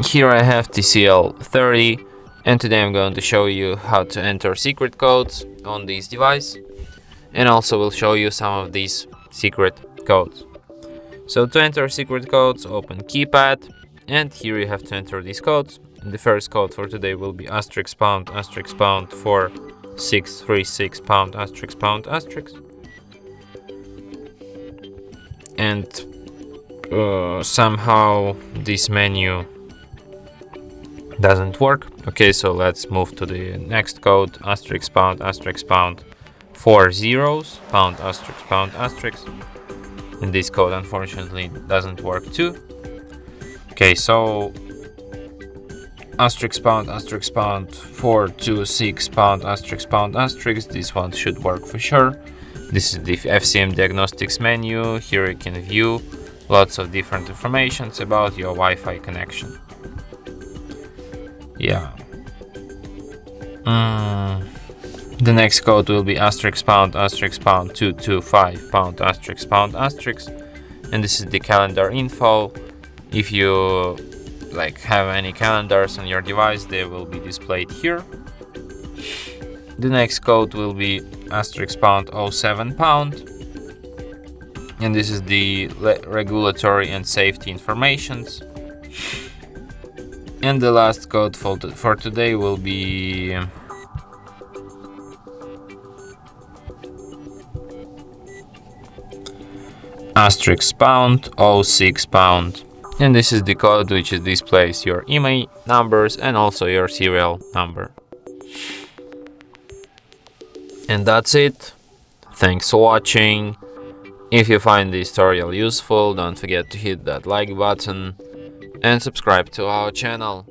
Here I have TCL 30, and today I'm going to show you how to enter secret codes on this device, and also will show you some of these secret codes. So to enter secret codes, open keypad, and here you have to enter these codes. And the first code for today will be asterisk pound 4636 pound asterisk pound asterisk. And somehow this menu doesn't work. Okay, so let's move to the next code, asterisk pound 4 zeros pound asterisk. And this code unfortunately doesn't work too. Okay, so asterisk pound 426 pound asterisk, this one should work for sure. This is the Fcm Diagnostics Menu. Here you can view lots of different informations about your Wi-Fi connection. Yeah. The next code will be asterisk pound 225 pound asterisk, and this is the calendar info. If you have any calendars on your device, they will be displayed here. The next code will be asterisk pound 07 pound, and this is the regulatory and safety informations. And the last code for today will be asterisk pound 06 pound, and this is the code which displays your email numbers and also your serial number. And that's it. Thanks for watching. If you find this tutorial useful, don't forget to hit that like button and subscribe to our channel.